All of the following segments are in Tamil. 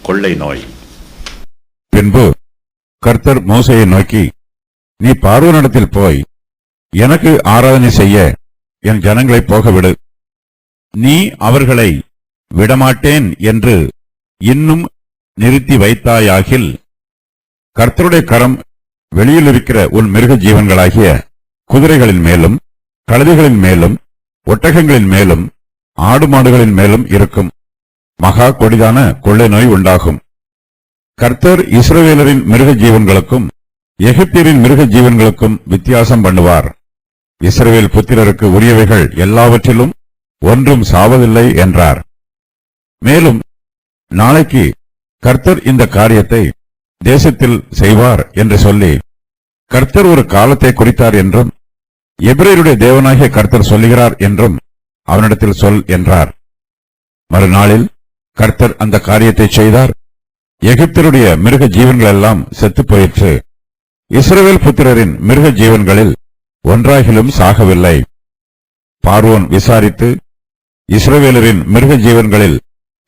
கொள்ளை நோய். பின்பு கர்த்தர் மோசேயை நோக்கி, நீ பார்வோனிடத்தில் போய் எனக்கு ஆராதனை செய்ய என் ஜனங்களை போகவிடு. நீ அவர்களை விடமாட்டேன் என்று இன்னும் நிறுத்தி வைத்தாயாகில் கர்த்தருடைய கரம் வெளியில் இருக்கிற உன் மிருக ஜீவன்களாகிய குதிரைகளின் மேலும் கழுதைகளின் மேலும் ஒட்டகங்களின் மேலும் ஆடு மாடுகளின் மேலும் இருக்கும். மகா கொடிதான கொள்ளை நோய் உண்டாகும். கர்த்தர் இஸ்ரவேலரின் மிருக ஜீவன்களுக்கும் எகிப்தியரின் மிருக ஜீவன்களுக்கும் வித்தியாசம் பண்ணுவார். இஸ்ரவேல் புத்திரருக்கு உரியவைகள் எல்லாவற்றிலும் ஒன்றும் சாவதில்லை என்றார். மேலும் நாளைக்கு கர்த்தர் இந்த காரியத்தை தேசத்தில் செய்வார் என்று சொல்லி கர்த்தர் ஒரு காலத்தை குறித்தார் என்றும் எபிரேயருடைய தேவனாகிய கர்த்தர் சொல்லுகிறார் என்றும் அவனிடத்தில் சொல் என்றார். மறுநாளில் கர்த்தர் அந்த காரியத்தை செய்தார். எகிப்தருடைய மிருக ஜீவன்கள் எல்லாம் செத்துப் போயிற்று. இஸ்ரவேல் புத்திரரின் மிருக ஜீவன்களில் ஒன்றாகிலும் சாகவில்லை. பார்வோன் விசாரித்து இஸ்ரவேலரின் மிருக ஜீவன்களில்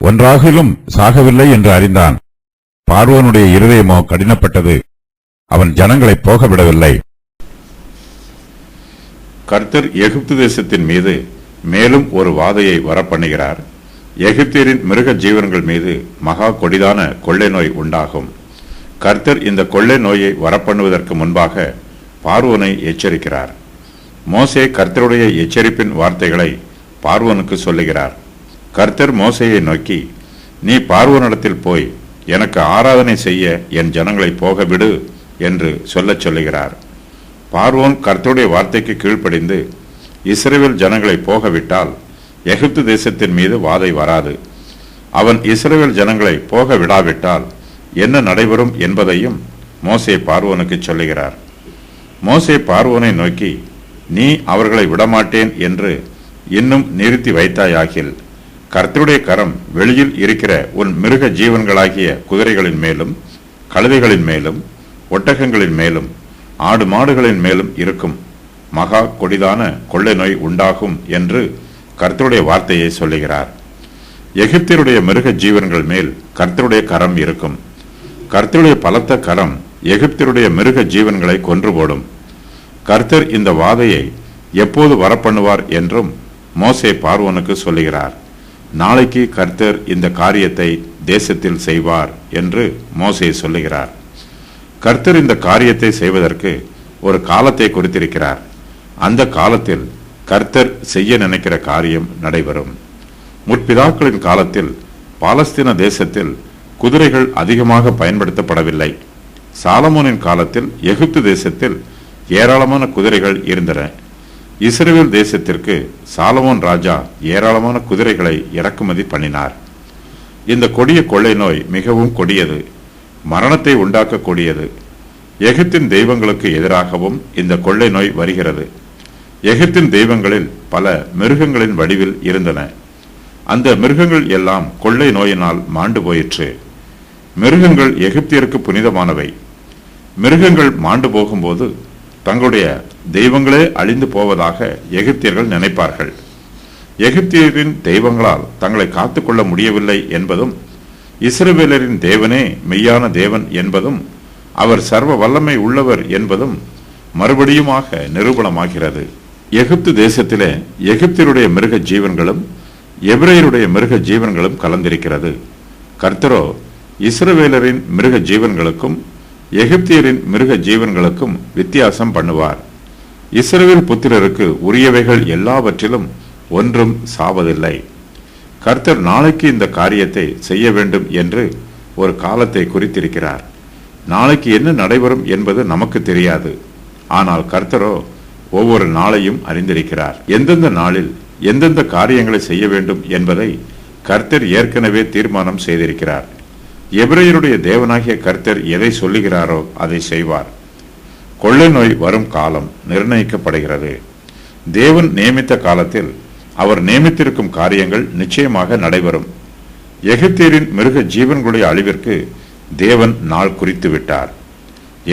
ஒன்றாகிலும் சாகவில்லை என்று அறிந்தான். பார்வோனுடைய இருதயமோ கடினப்பட்டது. அவன் ஜனங்களை போகவிடவில்லை. கர்த்தர் எகிப்து தேசத்தின் மீது மேலும் ஒரு வாதையை வரப்பண்ணுகிறார். எகிப்தியரின் மிருக ஜீவன்கள் மீது மகா கொடிதான கொள்ளை நோய் உண்டாகும். கர்த்தர் இந்த கொள்ளை நோயை வரப்பண்ணுவதற்கு முன்பாக பார்வோனை எச்சரிக்கிறார். மோசே கர்த்தருடைய எச்சரிப்பின் வார்த்தைகளை பார்வோனுக்கு சொல்லுகிறார். கர்த்தர் மோசேயை நோக்கி, நீ பார்வோனிடத்தில் போய் எனக்கு ஆராதனை செய்ய என் ஜனங்களை போக விடு என்று சொல்லச் சொல்லுகிறார். பார்வோன் கர்த்தருடைய வார்த்தைக்கு கீழ்ப்படிந்து இஸ்ரவேல் ஜனங்களை போகவிட்டால் எகிப்து தேசத்தின் மீது வாதை வராது. அவன் இஸ்ரவேல் ஜனங்களை போக விடாவிட்டால் என்ன நடைபெறும் என்பதையும் மோசே பார்வோனுக்கு சொல்லுகிறார். மோசே பார்வோனை நோக்கி, நீ அவர்களை விடமாட்டேன் என்று இன்னும் நிறுத்தி வைத்தாயாகில் கர்த்தருடைய கரம் வெளியில் இருக்கிற உன் மிருக ஜீவன்களாகிய குதிரைகளின் மேலும் கழுதைகளின் மேலும் ஒட்டகங்களின் மேலும் ஆடு மாடுகளின் மேலும் இருக்கும். மகா கொடிதான கொள்ளை நோய் உண்டாகும் என்று கர்த்தருடைய வார்த்தையை சொல்லுகிறார். எகிப்தியருடைய மிருக ஜீவன்கள் மேல் கர்த்தருடைய கரம் இருக்கும். கர்த்தருடைய பலத்த கரம் எகிப்தியருடைய மிருக ஜீவன்களை கொன்று போடும். கர்த்தர் இந்த வாதையை எப்போது வரப்பண்ணுவார் என்றும் மோசே பார்வோனுக்கு சொல்லுகிறார். நாளைக்கு கர்த்தர் இந்த காரியத்தை தேசத்தில் செய்வார் என்று மோசே சொல்லுகிறார். கர்த்தர் இந்த காரியத்தை செய்வதற்கு ஒரு காலத்தை குறித்திருக்கிறார். அந்த காலத்தில் கர்த்தர் செய்ய நினைக்கிற காரியம் நடைபெறும். முற்பிதாக்களின் காலத்தில் பாலஸ்தீன தேசத்தில் குதிரைகள் அதிகமாக பயன்படுத்தப்படவில்லை. சாலமோனின் காலத்தில் எகிப்து தேசத்தில் ஏராளமான குதிரைகள் இருந்தன. இஸ்ரவேல் தேசத்திற்கு சாலமோன் ராஜா ஏராளமான குதிரைகளை இறக்குமதி பண்ணினார். இந்த கொடிய கொள்ளை நோய் மிகவும் கொடியது, மரணத்தை உண்டாக்கக்கூடியது. எகிப்தின் தெய்வங்களுக்கு எதிராகவும் இந்த கொள்ளை நோய் வருகிறது. எகிப்தின் தெய்வங்களில் பல மிருகங்களின் வடிவில் இருந்தன. அந்த மிருகங்கள் எல்லாம் கொள்ளை நோயினால் மாண்டு போயிற்று. மிருகங்கள் எகிப்தியருக்கு புனிதமானவை. மிருகங்கள் மாண்டு போகும்போது தங்களுடைய தெய்வங்களே அழிந்து போவதாக எகிப்தியர்கள் நினைப்பார்கள். எகிப்தியரின் தெய்வங்களால் தங்களை காத்துக்கொள்ள முடியவில்லை என்பதும் இஸ்ரவேலரின் தேவனே மெய்யான தேவன் என்பதும் அவர் சர்வ வல்லமை உள்ளவர் என்பதும் மறுபடியுமாக நிரூபணமாகிறது. எகிப்து தேசத்திலே எகிப்தியருடைய மிருக ஜீவன்களும் எபிரேயருடைய மிருக ஜீவன்களும் கலந்திருக்கிறது. கர்த்தரோ இஸ்ரவேலரின் மிருக ஜீவன்களுக்கும் எகிப்தியரின் மிருக ஜீவன்களுக்கும் வித்தியாசம் பண்ணுவார். இஸ்ரவேல் புத்திரருக்கு உரியவைகள் எல்லாவற்றிலும் ஒன்றும் சாவதில்லை. கர்த்தர் நாளைக்கு இந்த காரியத்தை செய்ய வேண்டும் என்று ஒரு காலத்தை குறித்திருக்கிறார். நாளைக்கு என்ன நடைபெறும் என்பது நமக்கு தெரியாது. ஆனால் கர்த்தரோ ஒவ்வொரு நாளையும் அறிந்திருக்கிறார். எந்தெந்த நாளில் எந்தெந்த காரியங்களை செய்ய வேண்டும் என்பதை கர்த்தர் ஏற்கனவே தீர்மானம் செய்திருக்கிறார். எபிரேயருடைய தேவனாகிய கர்த்தர் எதை சொல்லுகிறாரோ அதை செய்வார். கொள்ளை நோய் வரும் காலம் நிர்ணயிக்கப்படுகிறது. தேவன் நியமித்த காலத்தில் அவர் நியமித்திருக்கும் காரியங்கள் நிச்சயமாக நடைபெறும். எகிப்தியரின் மிருக ஜீவன்களுடைய அழிவிற்கு தேவன் நாள் குறித்து விட்டார்.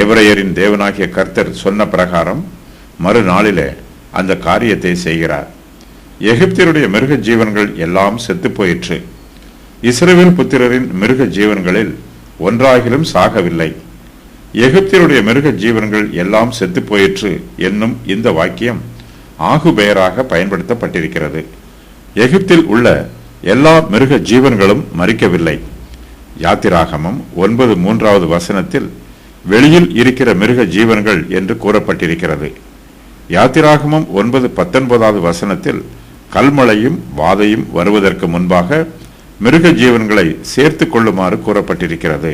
எபிரேயரின் தேவனாகிய கர்த்தர் சொன்ன பிரகாரம் மறுநாளிலே அந்த காரியத்தை செய்கிறார். எகிப்தியருடைய மிருக ஜீவன்கள் எல்லாம் செத்து போயிற்று. இஸ்ரவேல் புத்திரரின் மிருக ஜீவன்களில் ஒன்றாகிலும் சாகவில்லை. எகிப்தியருடைய மிருக ஜீவன்கள் எல்லாம் செத்து போயிற்று என்னும் இந்த வாக்கியம் ஆகு பெயராக பயன்படுத்தப்பட்டிருக்கிறது. எகிப்தில் உள்ள எல்லா மிருக ஜீவன்களும் மரிக்கவில்லை. யாத்திராகமம் 9:3 வெளியில் இருக்கிற மிருக ஜீவன்கள் என்று கூறப்பட்டிருக்கிறது. யாத்திராகமம் 9:19 கல்மழையும் வாதையும் வருவதற்கு முன்பாக மிருக ஜீவன்களை சேர்த்து கொள்ளுமாறு கூறப்பட்டிருக்கிறது.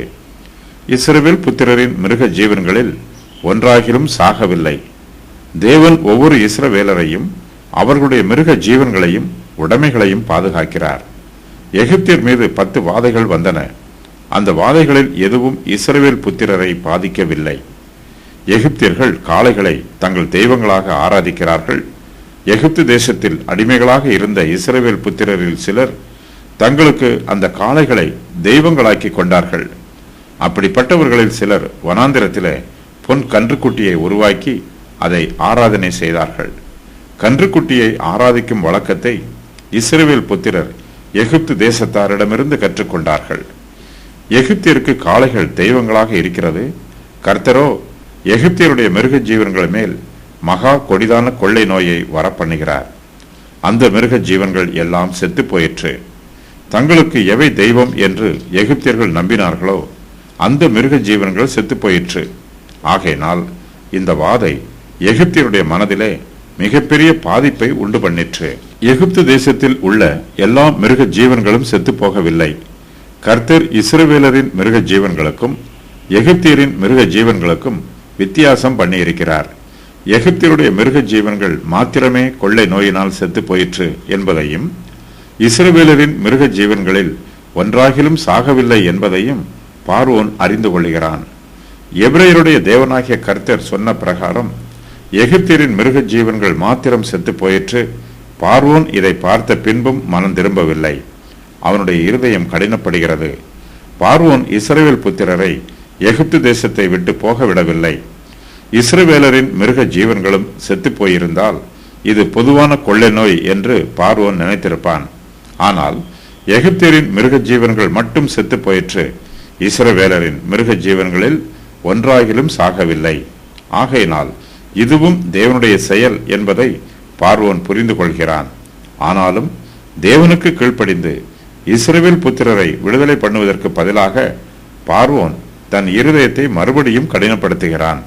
இஸ்ரவேல் புத்திரரின் மிருக ஜீவன்களில் ஒன்றாகிலும் சாகவில்லை. தேவன் ஒவ்வொரு இஸ்ரவேலரையும் அவர்களுடைய மிருக ஜீவன்களையும் உடைமைகளையும் பாதுகாக்கிறார். எகிப்தியர் மீது 10 வாதைகள் வந்தன. அந்த வாதைகளில் எதுவும் இஸ்ரவேல் புத்திரரை பாதிக்கவில்லை. எகிப்தியர்கள் காளைகளை தங்கள் தெய்வங்களாக ஆராதிக்கிறார்கள். எகிப்து தேசத்தில் அடிமைகளாக இருந்த இஸ்ரவேல் புத்திரரில் சிலர் தங்களுக்கு அந்த காளைகளை தெய்வங்களாக்கி கொண்டார்கள். அப்படிப்பட்டவர்களில் சிலர் வனாந்திரத்திலே பொன் கன்றுக்குட்டியை உருவாக்கி அதை ஆராதனை செய்தார்கள். கன்றுக்குட்டியை ஆராதிக்கும் வழக்கத்தை இஸ்ரவேல் புத்திரர் எகிப்து தேசத்தாரிடமிருந்து கற்றுக்கொண்டார்கள். எகிப்தியருக்கு காளைகள் தெய்வங்களாக இருக்கிறது. கர்த்தரோ எகிப்தியருடைய மிருக ஜீவன்கள் மேல் மகா கொடிதான கொள்ளை நோயை வரப்பண்ணுகிறார். அந்த மிருக ஜீவன்கள் எல்லாம் செத்து போயிற்று. தங்களுக்கு எவை தெய்வம் என்று எகிப்தியர்கள் நம்பினார்களோ அந்த மிருக ஜீவன்கள் செத்து போயிற்று. ஆகையினால் இந்த வாதை எகிப்தியருடைய மனதிலே மிகப்பெரிய பாதிப்பை உண்டு பண்ணிற்று. எகிப்து தேசத்தில் உள்ள எல்லா மிருக ஜீவன்களும் செத்து போகவில்லை. கர்த்தர் இஸ்ரவேலரின் மிருக ஜீவன்களுக்கும் எகிப்தியரின் மிருக ஜீவன்களுக்கும் வித்தியாசம் பண்ணியிருக்கிறார். எகிப்தியருடைய மிருக ஜீவன்கள் மாத்திரமே கொள்ளை நோயினால் செத்து போயிற்று என்பதையும், இஸ்ரவேலரின் மிருக ஜீவன்களில் ஒன்றாகிலும் சாகவில்லை என்பதையும் பார்வோன் அறிந்து கொள்கிறான். எபிரேயருடைய தேவனாகிய கர்த்தர் சொன்ன பிரகாரம் எகிப்தியரின் மிருக ஜீவன்கள் மாத்திரம் செத்து போயிற்று. பார்வோன் இதை பார்த்த பின்பும் மனம் திரும்பவில்லை. அவனுடைய இருதயம் கடினப்படுகிறது. பார்வோன் இஸ்ரவேல் புத்திரரை எகிப்து தேசத்தை விட்டு போக விடவில்லை. இஸ்ரவேலரின் மிருக ஜீவன்களும் செத்து போயிருந்தால் இது பொதுவான கொள்ளை நோய் என்று பார்வோன் நினைத்திருப்பான். ஆனால் எகிப்தியரின் மிருக ஜீவன்கள் மட்டும் செத்து போயிற்று. இஸ்ரவேலரின் மிருக ஜீவன்களில் ஒன்றாகிலும் சாகவில்லை. ஆகையினால் இதுவும் தேவனுடைய செயல் என்பதை பார்வோன் புரிந்து கொள்கிறான். ஆனாலும் தேவனுக்கு கீழ்ப்படிந்து இஸ்ரவேல் புத்திரரை விடுதலை பண்ணுவதற்கு பதிலாக பார்வோன் தன் இருதயத்தை மறுபடியும் கடினப்படுத்துகிறான்.